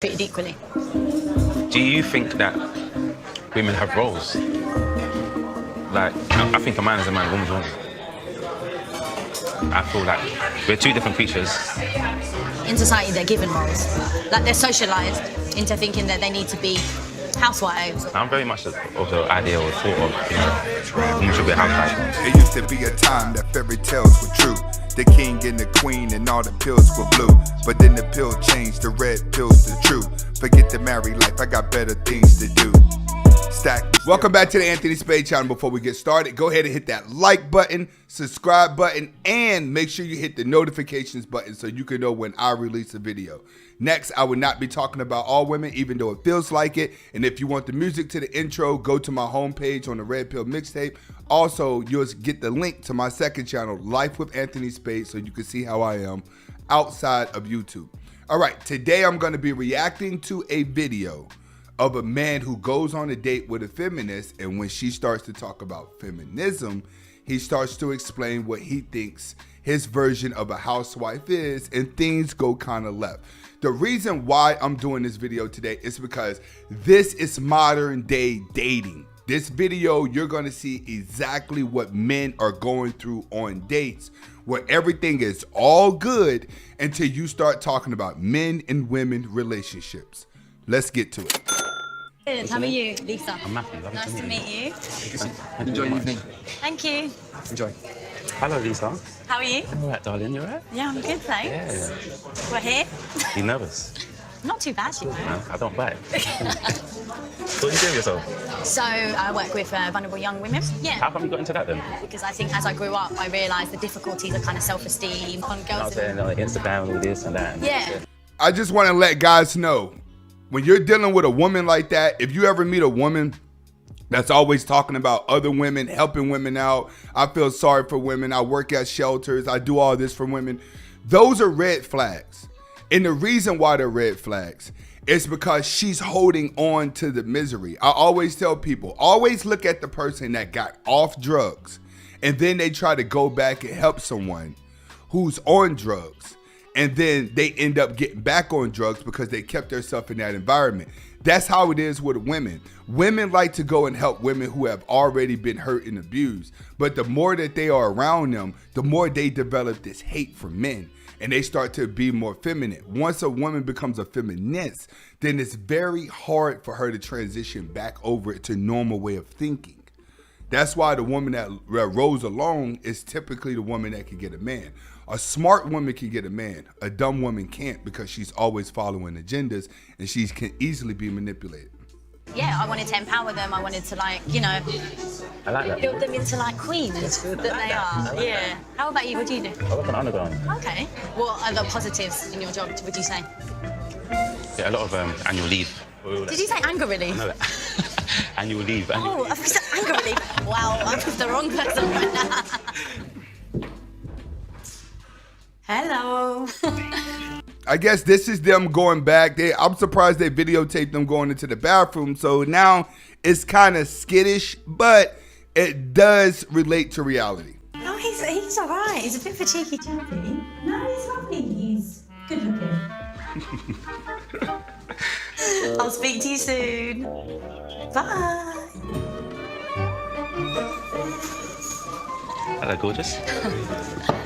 treated equally. Do you think that women have roles? Like, I think a man is a man, a woman's a woman. I feel like we're two different creatures. In society, they're given roles. Like, they're socialised into thinking that they need to be housewives. I'm very much of the idea or thought of, women should be a housewife. It used to be a time that fairy tales were true. The king and the queen and all the pills were blue. But then the pill changed, the red pill's the truth. Forget the married life, I got better things to do. Stack. Welcome back to the Anthony Spade channel. Before we get started, go ahead and hit that like button, subscribe button, and make sure you hit the notifications button so you can know when I release a video. Next, I will not be talking about all women, even though it feels like it. And if you want the music to the intro, go to my homepage on the Red Pill mixtape. Also, you'll get the link to my second channel, Life with Anthony Spade, so you can see how I am outside of YouTube. All right, today I'm going to be reacting to a video of a man who goes on a date with a feminist, and when she starts to talk about feminism, he starts to explain what he thinks his version of a housewife is, and things go kind of left. The reason why I'm doing this video today is because this is modern day dating. This video, you're gonna see exactly what men are going through on dates, where everything is all good until you start talking about men and women relationships. Let's get to it. Good. How are you, Lisa? I'm Matthew. Nice to meet you. Enjoy the evening. Thank you. Enjoy. Hello, Lisa. How are you? I'm all right, darling. You all right? Yeah, I'm good, thanks. Yeah. We're here. You nervous? Not too bad, you know. No, I don't bite. What do you do with yourself? So I work with vulnerable young women. How Yeah. come you got into that then? Because I think as I grew up, I realised the difficulties of kind of self-esteem on I'm girls. saying Instagram and all this and that. Yeah. I just want to let guys know, when you're dealing with a woman like that, if you ever meet a woman that's always talking about other women, helping women out, I feel sorry for women, I work at shelters, I do all this for women, those are red flags. And the reason why they're red flags is because she's holding on to the misery. I always tell people, always look at the person that got off drugs and then they try to go back and help someone who's on drugs. And then they end up getting back on drugs because they kept themselves in that environment. That's how it is with women. Women like to go and help women who have already been hurt and abused. But the more that they are around them, the more they develop this hate for men. And they start to be more feminine. Once a woman becomes a feminist, then it's very hard for her to transition back over to normal way of thinking. That's why the woman that rolls alone is typically the woman that can get a man. A smart woman can get a man. A dumb woman can't, because she's always following agendas and she can easily be manipulated. Yeah, I wanted to empower them. I wanted to, like, you know, I like that. build them into, like, queens that they are. Yeah. How about you? What do you do? I work on underground. Okay. What are the positives in your job, would you say? Yeah, a lot of annual leave. Did you say anger relief? No, annual leave. Oh, I said anger relief. Wow, I'm with the wrong person right now. Hello. I guess this is them going back. I'm surprised they videotaped them going into the bathroom. So now it's kind of skittish, but it does relate to reality. No, he's all right. He's a bit of a cheeky chappy. No, he's lovely. He's good looking. I'll speak to you soon. Bye. Hello, gorgeous.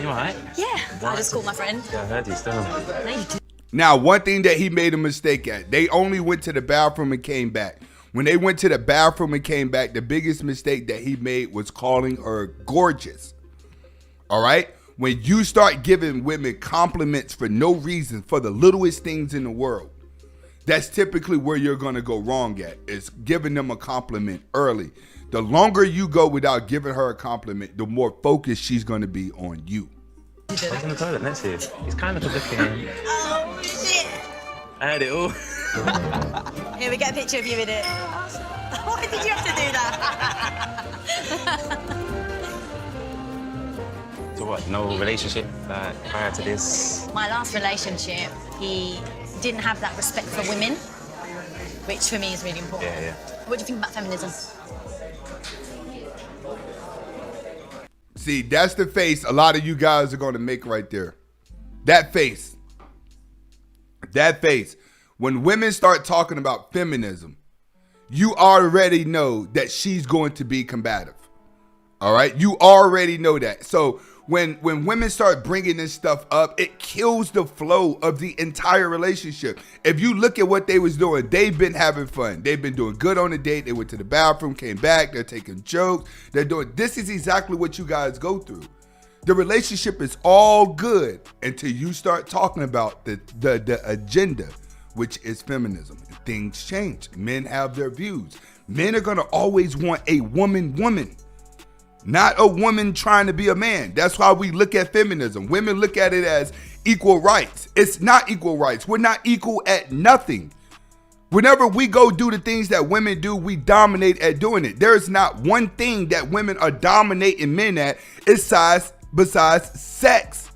You all right? Yeah, I just called my friend. Yeah, I heard you still. No, you didn't. Now, one thing that he made a mistake at, they only went to the bathroom and came back. When they went to the bathroom and came back, the biggest mistake that he made was calling her gorgeous. All right? When you start giving women compliments for no reason, for the littlest things in the world, that's typically where you're going to go wrong at, is giving them a compliment early. The longer you go without giving her a compliment, the more focused she's going to be on you. I was in the toilet next to you. He's kind of good looking. Oh, shit. I had it all. Here, we get a picture of you in it. Why did you have to do that? So what, no relationship prior to this? My last relationship, he didn't have that respect for women, which for me is really important. Yeah, yeah. What do you think about feminism? See, that's the face a lot of you guys are going to make right there. That face. That face. When women start talking about feminism, you already know that she's going to be combative. All right? You already know that. So when women start bringing this stuff up, it kills the flow of the entire relationship. If you look at what they was doing, they've been having fun. They've been doing good on the date. They went to the bathroom, came back. They're taking jokes. They're doing, this is exactly what you guys go through. The relationship is all good until you start talking about the agenda, which is feminism. Things change. Men have their views. Men are going to always want a woman, not a woman trying to be a man. That's why we look at feminism. Women look at it as equal rights. It's not equal rights. We're not equal at nothing. Whenever we go do the things that women do, we dominate at doing it. There is not one thing that women are dominating men at besides sex.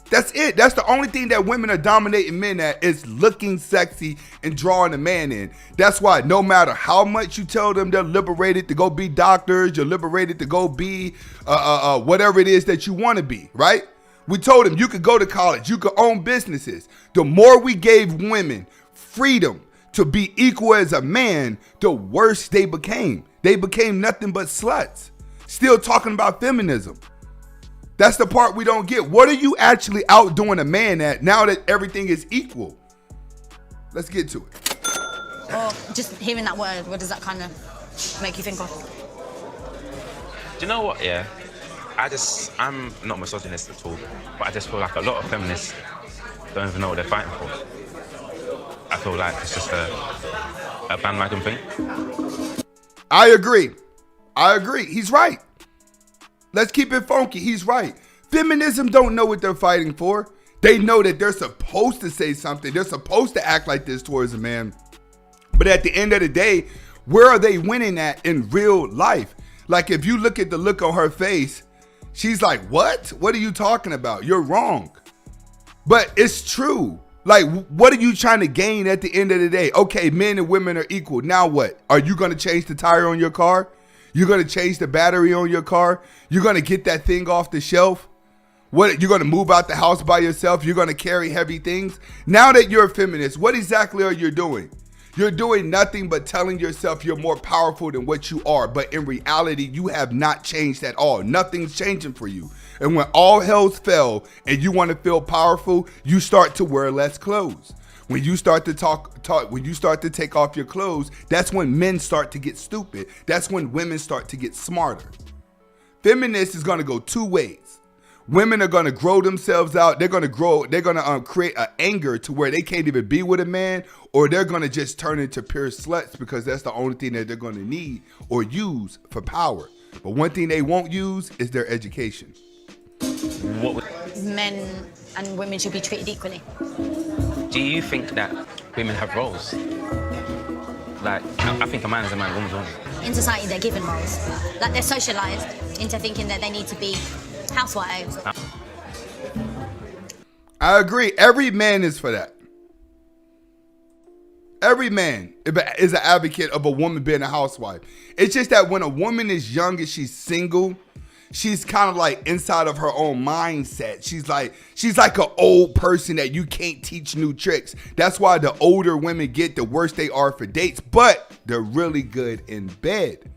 That's it. That's the only thing that women are dominating men at, is looking sexy and drawing a man in. That's why no matter how much you tell them they're liberated to go be doctors, you're liberated to go be whatever it is that you want to be, right? We told them you could go to college, you could own businesses. The more we gave women freedom to be equal as a man, the worse they became. They became nothing but sluts. Still talking about feminism. That's the part we don't get. What are you actually outdoing a man at now that everything is equal? Let's get to it. Or just hearing that word, what does that kind of make you think of? Do you know what, yeah? I'm not misogynist at all, but I just feel like a lot of feminists don't even know what they're fighting for. I feel like it's just a bandwagon thing. I agree. He's right. Let's keep it funky. He's right. Feminism don't know what they're fighting for. They know that they're supposed to say something. They're supposed to act like this towards a man. But at the end of the day, where are they winning at in real life? Like, if you look at the look on her face, she's like, what? What are you talking about? You're wrong. But it's true. Like, what are you trying to gain at the end of the day? Okay, men and women are equal. Now what? Are you going to change the tire on your car? You're going to change the battery on your car? You're going to get that thing off the shelf? What? You're going to move out the house by yourself? You're going to carry heavy things? Now that you're a feminist, what exactly are you doing? You're doing nothing but telling yourself you're more powerful than what you are. But in reality, you have not changed at all. Nothing's changing for you. And when all hell's fell and you want to feel powerful, you start to wear less clothes. When you start to when you start to take off your clothes, that's when men start to get stupid. That's when women start to get smarter. Feminists is going to go two ways. Women are going to grow themselves out. They're going to create an anger to where they can't even be with a man, or they're going to just turn into pure sluts because that's the only thing that they're going to need or use for power. But one thing they won't use is their education. Men and women should be treated equally. Do you think that women have roles? Like, I think a man is a man, a woman's a woman. In society, they're given roles. Like, they're socialized into thinking that they need to be housewives. I agree. Every man is for that. Every man is an advocate of a woman being a housewife. It's just that when a woman is young and she's single, she's kind of like inside of her own mindset. She's like an old person that you can't teach new tricks. That's why the older women get, the worse they are for dates, but they're really good in bed.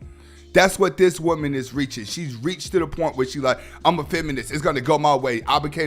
That's what this woman is reaching. She's reached to the point where she's like, I'm a feminist. It's going to go my way.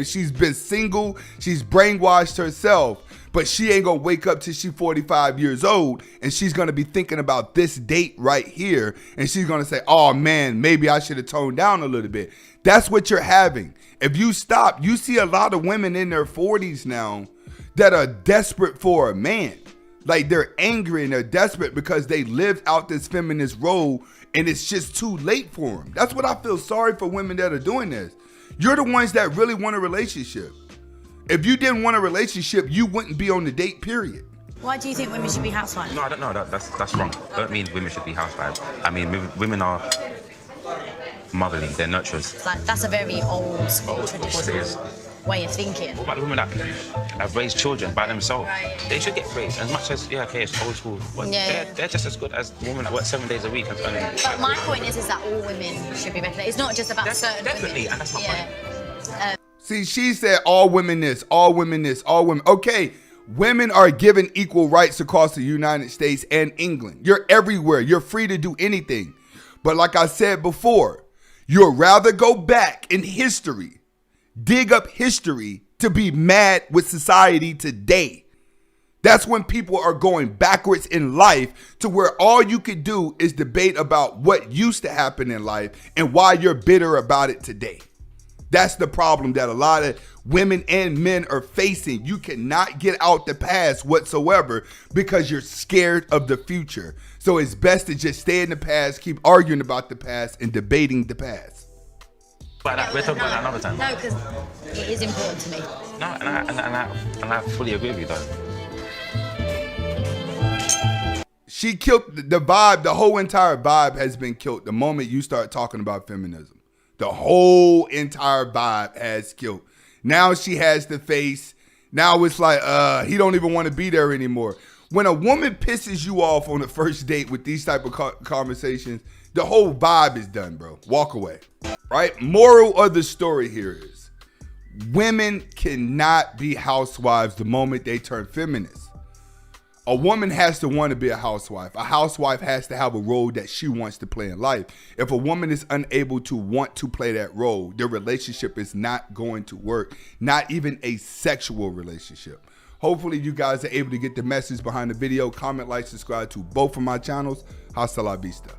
She's been single. She's brainwashed herself, but she ain't going to wake up till she's 45 years old and she's going to be thinking about this date right here. And she's going to say, oh man, maybe I should have toned down a little bit. That's what you're having. If you stop, you see a lot of women in their 40s now that are desperate for a man. Like, they're angry and they're desperate because they lived out this feminist role and it's just too late for them. That's what I feel sorry for women that are doing this. You're the ones that really want a relationship. If you didn't want a relationship, you wouldn't be on the date, period. Why do you think women should be housewives? No, I don't know. That's wrong. I don't mean women should be housewives. I mean, women are motherly. They're nurturers. Like, that's a very old school traditional way of thinking. What about the women that have raised children by themselves? Right. They should get raised. As much as, it's old school, but they're just as good as the women that work 7 days a week. And but my point is that all women should be regulated. It's not just about certain definitely, women. And that's my point. See, she said all women this, all women this, all women. Okay, Women are given equal rights across the United States and England. You're everywhere. You're free to do anything. But like I said before, you'd rather go back in history, dig up history to be mad with society today. That's when people are going backwards in life to where all you could do is debate about what used to happen in life and why you're bitter about it today. That's the problem that a lot of women and men are facing. You cannot get out the past whatsoever because you're scared of the future. So it's best to just stay in the past, keep arguing about the past and debating the past. But we're talking about that another time. No, because it is important to me. No, and I fully agree with you, though. She killed the vibe. The whole entire vibe has been killed the moment you start talking about feminism. The whole entire vibe has killed. Now she has the face. Now it's like, he don't even want to be there anymore. When a woman pisses you off on the first date with these type of conversations, the whole vibe is done, bro. Walk away, right? Moral of the story here is women cannot be housewives the moment they turn feminist. A woman has to want to be a housewife. A housewife has to have a role that she wants to play in life. If a woman is unable to want to play that role, their relationship is not going to work. Not even a sexual relationship. Hopefully you guys are able to get the message behind the video. Comment, like, subscribe to both of my channels. Hasta la vista.